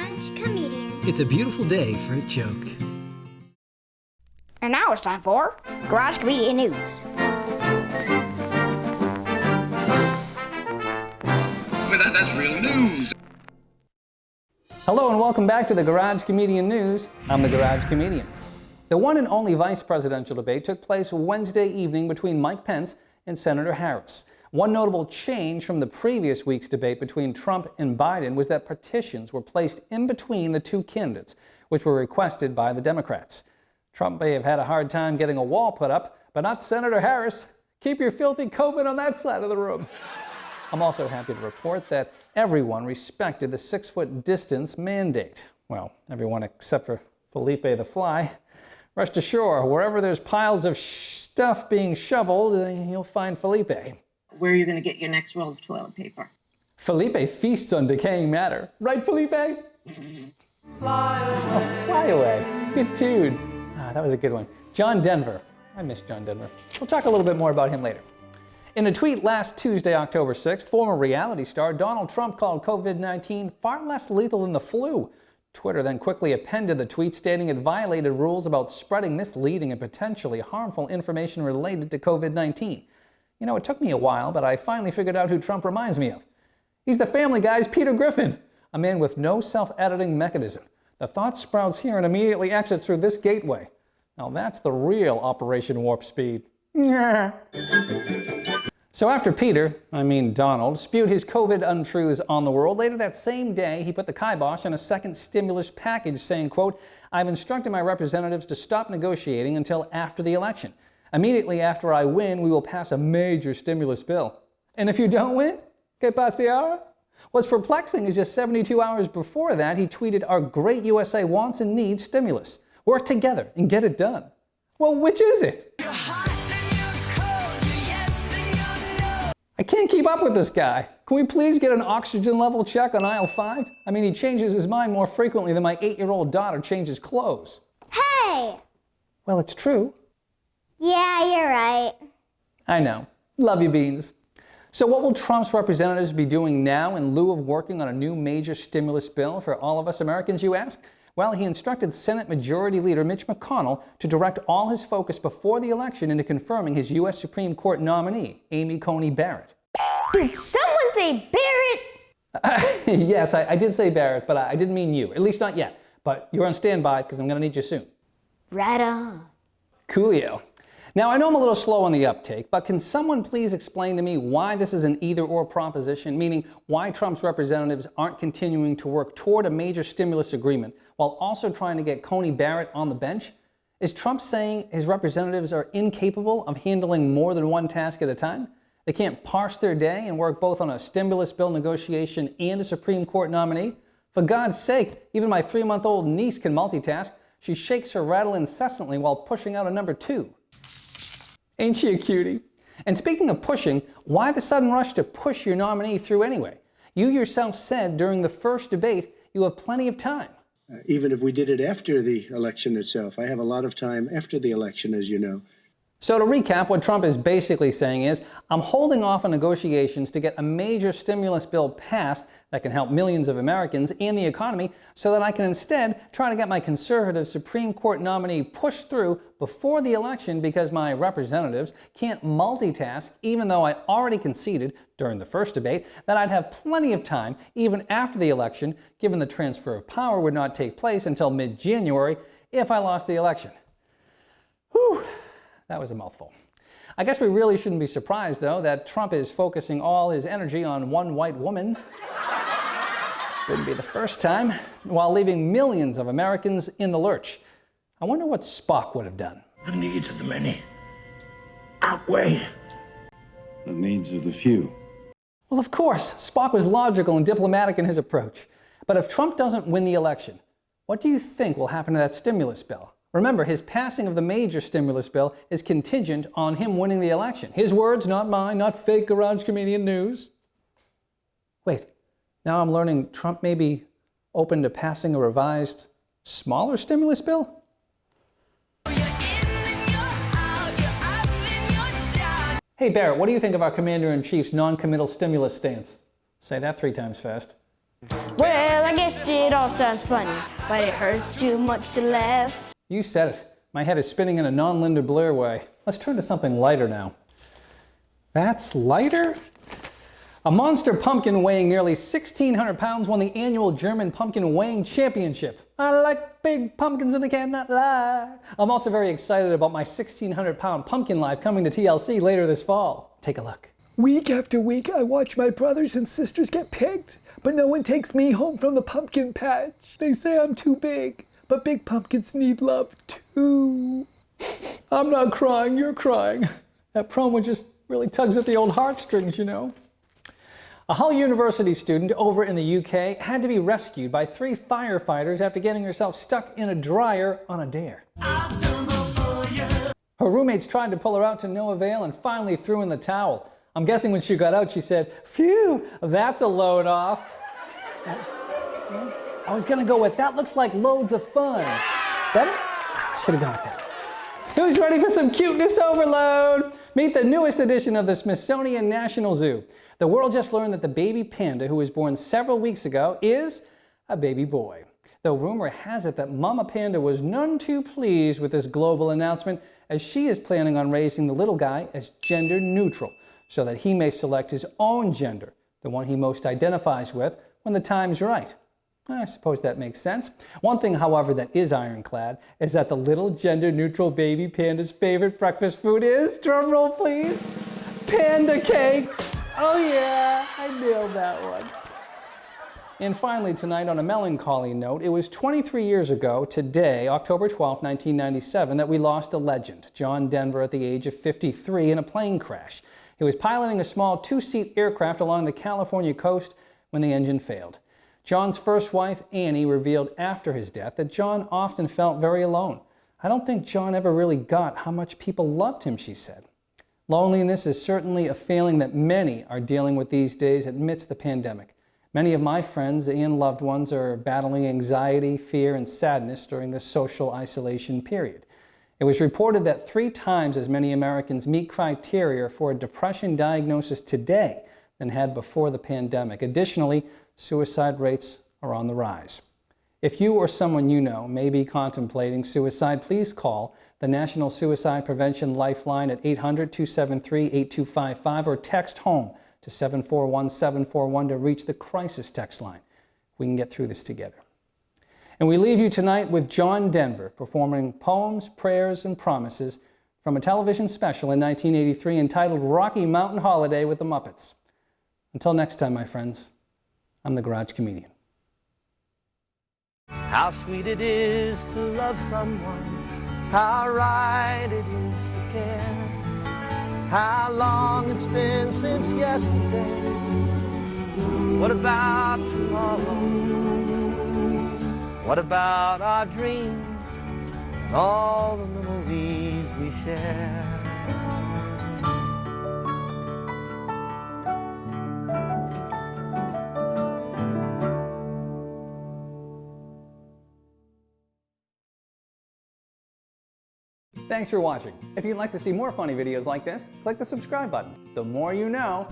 Garage Comedian. It's a beautiful day for a joke. And now it's time for Garage Comedian News. Well, that's real news. Hello and welcome back to the Garage Comedian News. I'm the Garage Comedian. The one and only vice presidential debate took place Wednesday evening between Mike Pence and Senator Harris. One notable change from the previous week's debate between Trump and Biden was that partitions were placed in between the two candidates, which were requested by the Democrats. Trump may have had a hard time getting a wall put up, but not Senator Harris. Keep your filthy COVID on that side of the room. I'm also happy to report that everyone respected the 6-foot distance mandate. Well, everyone except for Felipe the Fly. Rest assured, wherever there's piles of stuff being shoveled, you'll find Felipe. Where are you going to get your next roll of toilet paper? Felipe feasts on decaying matter. Right, Felipe? Fly away. Oh, fly away. Good tune. That was a good one. John Denver. I miss John Denver. We'll talk a little bit more about him later. In a tweet last Tuesday, October 6th, former reality star Donald Trump called COVID-19 far less lethal than the flu. Twitter then quickly appended the tweet stating it violated rules about spreading misleading and potentially harmful information related to COVID-19. You know, it took me a while, but I finally figured out who Trump reminds me of. He's the Family Guy's Peter Griffin, a man with no self-editing mechanism. The thought sprouts here and immediately exits through this gateway. Now that's the real Operation Warp Speed. So after Peter, Donald, spewed his COVID untruths on the world, later that same day he put the kibosh on a second stimulus package saying, quote, "I've instructed my representatives to stop negotiating until after the election. Immediately after I win, we will pass a major stimulus bill. And if you don't win, que paseara?" What's perplexing is just 72 hours before that, he tweeted, "Our great USA wants and needs stimulus. Work together and get it done." Well, which is it? I can't keep up with this guy. Can we please get an oxygen level check on aisle 5? He changes his mind more frequently than my 8-year-old daughter changes clothes. Hey! Well, it's true. Yeah, you're right. I know. Love you, Beans. So what will Trump's representatives be doing now in lieu of working on a new major stimulus bill for all of us Americans, you ask? Well, he instructed Senate Majority Leader Mitch McConnell to direct all his focus before the election into confirming his U.S. Supreme Court nominee, Amy Coney Barrett. Did someone say Barrett? Yes, I did say Barrett, but I didn't mean you. At least not yet. But you're on standby because I'm going to need you soon. Right on. Coolio. Now, I know I'm a little slow on the uptake, but can someone please explain to me why this is an either-or proposition, meaning why Trump's representatives aren't continuing to work toward a major stimulus agreement while also trying to get Coney Barrett on the bench? Is Trump saying his representatives are incapable of handling more than one task at a time? They can't parse their day and work both on a stimulus bill negotiation and a Supreme Court nominee? For God's sake, even my 3-month-old niece can multitask. She shakes her rattle incessantly while pushing out a number 2. Ain't she a cutie? And speaking of pushing, why the sudden rush to push your nominee through anyway? You yourself said during the first debate you have plenty of time. Even if we did it after the election itself, I have a lot of time after the election, as you know. So to recap, what Trump is basically saying is, I'm holding off on negotiations to get a major stimulus bill passed that can help millions of Americans and the economy so that I can instead try to get my conservative Supreme Court nominee pushed through before the election because my representatives can't multitask, even though I already conceded during the first debate that I'd have plenty of time even after the election, given the transfer of power would not take place until mid-January if I lost the election. Whew. That was a mouthful. I guess we really shouldn't be surprised, though, that Trump is focusing all his energy on one white woman. Wouldn't be the first time, while leaving millions of Americans in the lurch. I wonder what Spock would have done. The needs of the many outweigh the needs of the few. Well, of course, Spock was logical and diplomatic in his approach. But if Trump doesn't win the election, what do you think will happen to that stimulus bill? Remember, his passing of the major stimulus bill is contingent on him winning the election. His words, not mine, not fake Garage Comedian News. Wait, now I'm learning Trump may be open to passing a revised, smaller stimulus bill? Hey Barrett, what do you think of our Commander-in-Chief's non-committal stimulus stance? Say that 3 times fast. Well, I guess it all sounds funny, but it hurts too much to laugh. You said it. My head is spinning in a non-Linda Blair way. Let's turn to something lighter now. That's lighter? A monster pumpkin weighing nearly 1,600 pounds won the annual German Pumpkin Weighing Championship. I like big pumpkins and I cannot lie. I'm also very excited about my 1,600-pound pumpkin life coming to TLC later this fall. Take a look. Week after week, I watch my brothers and sisters get picked, but no one takes me home from the pumpkin patch. They say I'm too big, but big pumpkins need love too. I'm not crying, you're crying. That promo just really tugs at the old heartstrings, you know. A Hull University student over in the UK had to be rescued by 3 firefighters after getting herself stuck in a dryer on a dare. Her roommates tried to pull her out to no avail and finally threw in the towel. I'm guessing when she got out, she said, "Phew, that's a load off." I was gonna go with, "That looks like loads of fun." Better? Should have gone with that. Who's ready for some cuteness overload? Meet the newest edition of the Smithsonian National Zoo. The world just learned that the baby panda, who was born several weeks ago, is a baby boy. Though rumor has it that Mama Panda was none too pleased with this global announcement, as she is planning on raising the little guy as gender neutral, so that he may select his own gender, the one he most identifies with, when the time's right. I suppose that makes sense. One thing, however, that is ironclad is that the little gender-neutral baby panda's favorite breakfast food is, drumroll please, panda cakes. Oh yeah, I nailed that one. And finally tonight, on a melancholy note, it was 23 years ago today, October 12, 1997, that we lost a legend, John Denver, at the age of 53 in a plane crash. He was piloting a small 2-seat aircraft along the California coast when the engine failed. John's first wife, Annie, revealed after his death that John often felt very alone. "I don't think John ever really got how much people loved him," she said. Loneliness is certainly a feeling that many are dealing with these days amidst the pandemic. Many of my friends and loved ones are battling anxiety, fear, and sadness during this social isolation period. It was reported that 3 times as many Americans meet criteria for a depression diagnosis today than had before the pandemic. Additionally, suicide rates are on the rise. If you or someone you know may be contemplating suicide, please call the National Suicide Prevention Lifeline at 800-273-8255 or text HOME to 741-741 to reach the crisis text line. We can get through this together. And we leave you tonight with John Denver performing Poems, Prayers, and Promises from a television special in 1983 entitled Rocky Mountain Holiday with the Muppets. Until next time, my friends, I'm the Garage Comedian. How sweet it is to love someone, how right it is to care, how long it's been since yesterday. What about tomorrow? What about our dreams and all the memories we share? Thanks for watching. If you'd like to see more funny videos like this, click the subscribe button. The more you know.